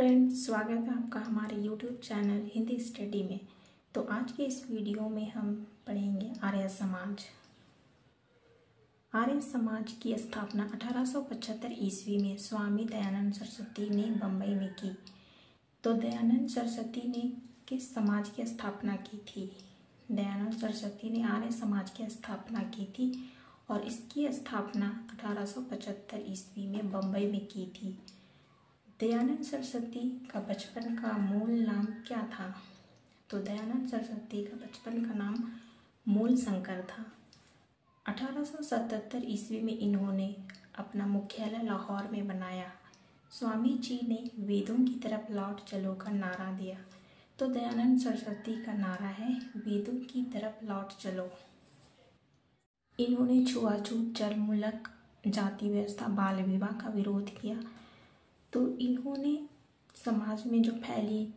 Friends, स्वागत है आपका हमारे YouTube चैनल हिंदी स्टडी में। तो आज के इस वीडियो में हम पढ़ेंगे आर्य समाज। आर्य समाज की स्थापना 1875 ईस्वी में स्वामी दयानंद सरस्वती ने बम्बई में की। तो दयानंद सरस्वती ने किस समाज की स्थापना की थी? दयानंद सरस्वती ने आर्य समाज की स्थापना की थी और इसकी स्थापना 1875 ईस्वी में बम्बई में की थी। दयानंद सरस्वती का बचपन का मूल नाम क्या था? तो दयानंद सरस्वती का बचपन का नाम मूल शंकर था। 1877 ईस्वी में इन्होंने अपना मुख्यालय लाहौर में बनाया। स्वामी जी ने वेदों की तरफ लौट चलो का नारा दिया। तो दयानंद सरस्वती का नारा है वेदों की तरफ लौट चलो। इन्होंने छुआछूत, जलमूलक, जाति व्यवस्था, बाल विवाह का विरोध किया। तो इन्होंने समाज में जो फैली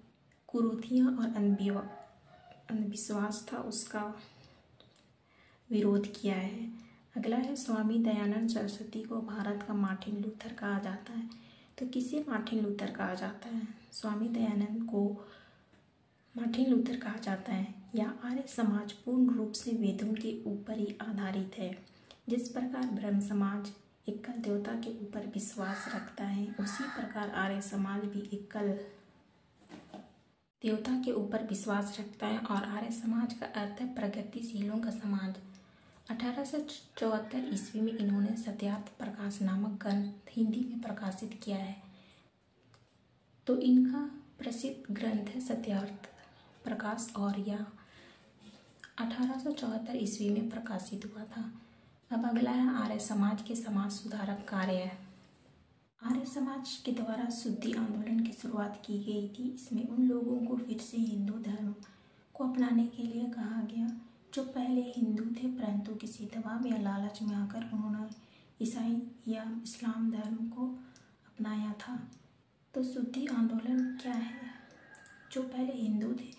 कुरीतियाँ और अंधविश्वास था उसका विरोध किया है। अगला है स्वामी दयानंद सरस्वती को भारत का मार्टिन लूथर कहा जाता है। तो किसे मार्टिन लूथर कहा जाता है? स्वामी दयानंद को मार्टिन लूथर कहा जाता है। यह आर्य समाज पूर्ण रूप से वेदों के ऊपर ही आधारित है। जिस प्रकार ब्रह्म समाज एकल देवता के ऊपर विश्वास रखता है, उसी प्रकार आर्य समाज भी एकल देवता के ऊपर विश्वास रखता है। और आर्य समाज का अर्थ है प्रगतिशीलों का समाज। 1874 ईस्वी में इन्होंने सत्यार्थ प्रकाश नामक ग्रंथ हिंदी में प्रकाशित किया है। तो इनका प्रसिद्ध ग्रंथ है सत्यार्थ प्रकाश और यह 1874 ईस्वी में प्रकाशित हुआ था। अब अगला है आर्य समाज के समाज सुधारक कार्य। आर्य समाज के द्वारा शुद्धि आंदोलन की शुरुआत की गई थी। इसमें उन लोगों को फिर से हिंदू धर्म को अपनाने के लिए कहा गया जो पहले हिंदू थे, परंतु किसी दबाव या लालच में आकर उन्होंने ईसाई या इस्लाम धर्म को अपनाया था। तो शुद्धि आंदोलन क्या है? जो पहले हिंदू थे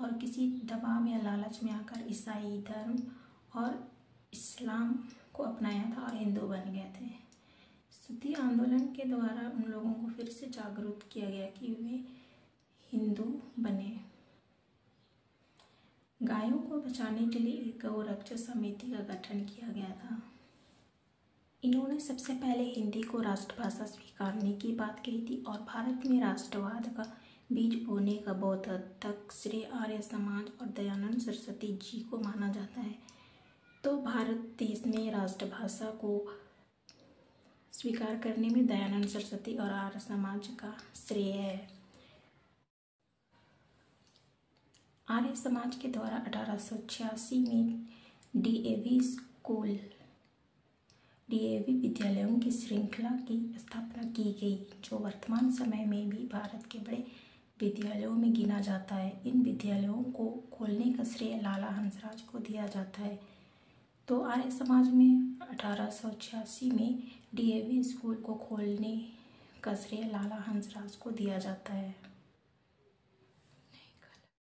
और किसी दबाव या लालच में आकर ईसाई धर्म और इस्लाम को अपनाया था और हिंदू बन गए थे। शुद्धि आंदोलन के द्वारा उन लोगों को फिर से जागरूक किया गया कि वे हिंदू बने। गायों को बचाने के लिए एक गौ रक्षा समिति का गठन किया गया था। इन्होंने सबसे पहले हिंदी को राष्ट्रभाषा स्वीकारने की बात कही थी और भारत में राष्ट्रवाद का बीज बोने का बहुत हद तक श्रेय आर्य समाज और दयानंद सरस्वती जी को माना जाता है। तो भारत देश में राष्ट्रभाषा को स्वीकार करने में दयानंद सरस्वती और आर्य समाज का श्रेय है। आर्य समाज के द्वारा 1886 में डीएवी विद्यालयों की श्रृंखला की स्थापना की गई, जो वर्तमान समय में भी भारत के बड़े विद्यालयों में गिना जाता है। इन विद्यालयों को खोलने का श्रेय लाला हंसराज को दिया जाता है। तो आर्य समाज में 1886 में डीएवी स्कूल को खोलने का श्रेय लाला हंसराज को दिया जाता है।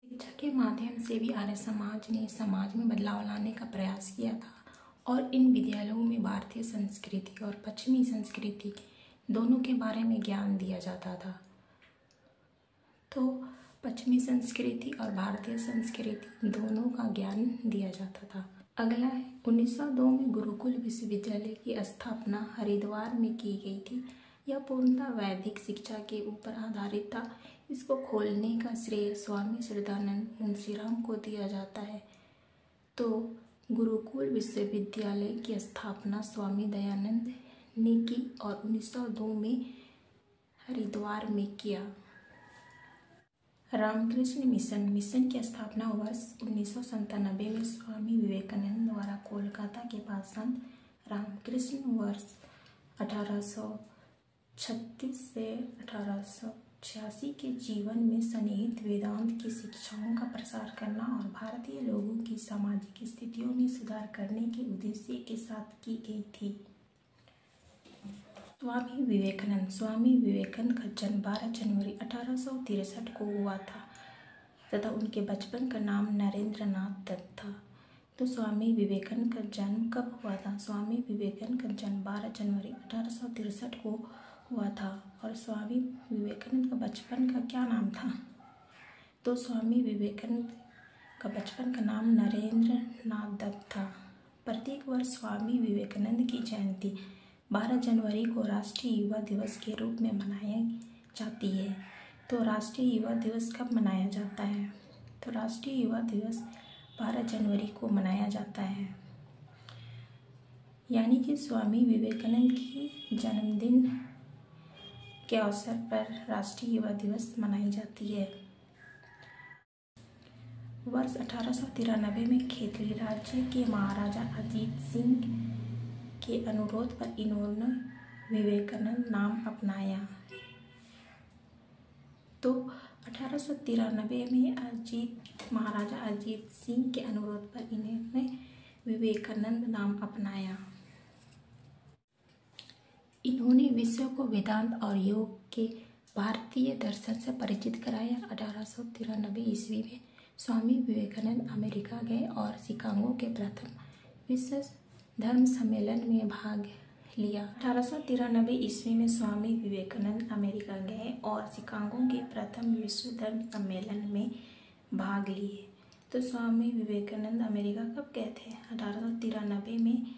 शिक्षा के माध्यम से भी आर्य समाज ने समाज में बदलाव लाने का प्रयास किया था और इन विद्यालयों में भारतीय संस्कृति और पश्चिमी संस्कृति दोनों के बारे में ज्ञान दिया जाता था। तो पश्चिमी संस्कृति और भारतीय संस्कृति दोनों का ज्ञान दिया जाता था। अगला है 1902 में गुरुकुल विश्वविद्यालय की स्थापना हरिद्वार में की गई थी। यह पूर्णतः वैदिक शिक्षा के ऊपर आधारित था। इसको खोलने का श्रेय स्वामी श्रद्धानंद मुंशीराम को दिया जाता है। तो गुरुकुल विश्वविद्यालय की स्थापना स्वामी दयानंद ने की और 1902 में हरिद्वार में किया। रामकृष्ण मिशन की स्थापना वर्ष 1997 में स्वामी विवेकानंद द्वारा कोलकाता के पास संत रामकृष्ण वर्ष 1836 से 1886 के जीवन में सन्निहित वेदांत की शिक्षाओं का प्रसार करना और भारतीय लोगों की सामाजिक स्थितियों में सुधार करने के उद्देश्य के साथ की गई थी। स्वामी विवेकानंद का जन्म 12 जनवरी 1863 को हुआ था तथा उनके बचपन का नाम नरेंद्रनाथ दत्त था। तो स्वामी विवेकानंद का जन्म कब हुआ था? स्वामी विवेकानंद का जन्म 12 जनवरी 1863 को हुआ था। और स्वामी विवेकानंद का बचपन का क्या नाम था? तो स्वामी विवेकानंद का बचपन का नाम नरेंद्र नाथ दत्त था। प्रत्येक वर्ष स्वामी विवेकानंद की जयंती 12 जनवरी को राष्ट्रीय युवा दिवस के रूप में मनाई जाती है। तो राष्ट्रीय युवा दिवस कब मनाया जाता है? तो राष्ट्रीय युवा दिवस 12 जनवरी को मनाया जाता है। यानी कि स्वामी विवेकानंद की जन्मदिन के अवसर पर राष्ट्रीय युवा दिवस मनाई जाती है। वर्ष 1893 में खेतली राज्य के महाराजा अजीत सिंह के अनुरोध पर इन्होंने विवेकानंद नाम अपनाया। तो 1893 में महाराजा अजीत सिंह के अनुरोध पर इन्होंने विवेकानंद नाम अपनाया। इन्होंने विश्व को वेदांत और योग के भारतीय दर्शन से परिचित कराया। 1893 ईस्वी में स्वामी विवेकानंद अमेरिका गए और शिकागो के प्रथम विश्व धर्म सम्मेलन में भाग लिया। 1893 ईस्वी में स्वामी विवेकानंद अमेरिका गए और शिकागो के प्रथम विश्व धर्म सम्मेलन में भाग लिए। तो स्वामी विवेकानंद अमेरिका कब गए थे? 1893 में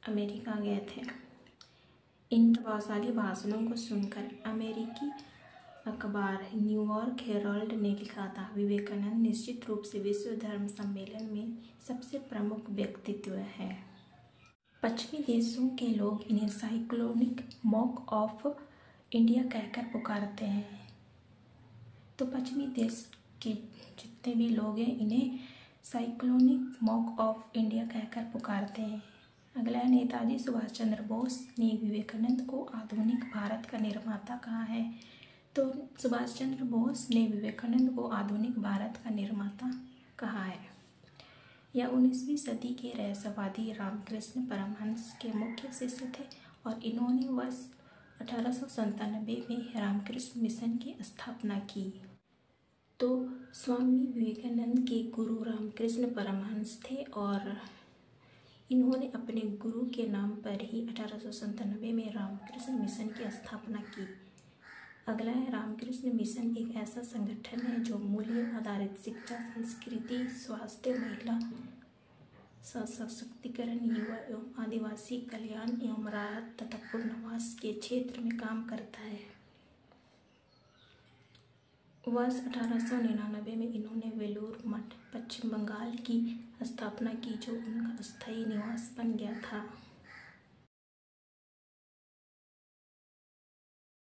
अमेरिका गए थे। इन प्रभावशाली भाषणों को सुनकर अमेरिकी अखबार न्यूयॉर्क हेराल्ड ने लिखा था, विवेकानंद निश्चित रूप से विश्व धर्म सम्मेलन में सबसे प्रमुख व्यक्तित्व है। पश्चिमी देशों के लोग इन्हें साइक्लोनिक मॉक ऑफ इंडिया कहकर पुकारते हैं। तो पश्चिमी देश के जितने भी लोग हैं इन्हें साइक्लोनिक मॉक ऑफ इंडिया कहकर पुकारते हैं। अगला, नेताजी सुभाष चंद्र बोस ने विवेकानंद को आधुनिक भारत का निर्माता कहा है। तो सुभाष चंद्र बोस ने विवेकानंद को आधुनिक भारत का निर्माता कहा है। यह 19वीं सदी के रहस्यवादी रामकृष्ण परमहंस के मुख्य शिष्य थे और इन्होंने वर्ष 1897 में रामकृष्ण मिशन की स्थापना की। तो स्वामी विवेकानंद के गुरु रामकृष्ण परमहंस थे और इन्होंने अपने गुरु के नाम पर ही 1897 में रामकृष्ण मिशन की स्थापना की। अगला है, रामकृष्ण मिशन एक ऐसा संगठन है जो मूल्य आधारित शिक्षा, संस्कृति, स्वास्थ्य, महिला सशक्तिकरण, युवा एवं आदिवासी कल्याण एवं राहत तथा पुनर्वास के क्षेत्र में काम करता है। वर्ष 1899 में इन्होंने वेलूर मठ, पश्चिम बंगाल की स्थापना की, जो उनका स्थायी निवास बन गया था।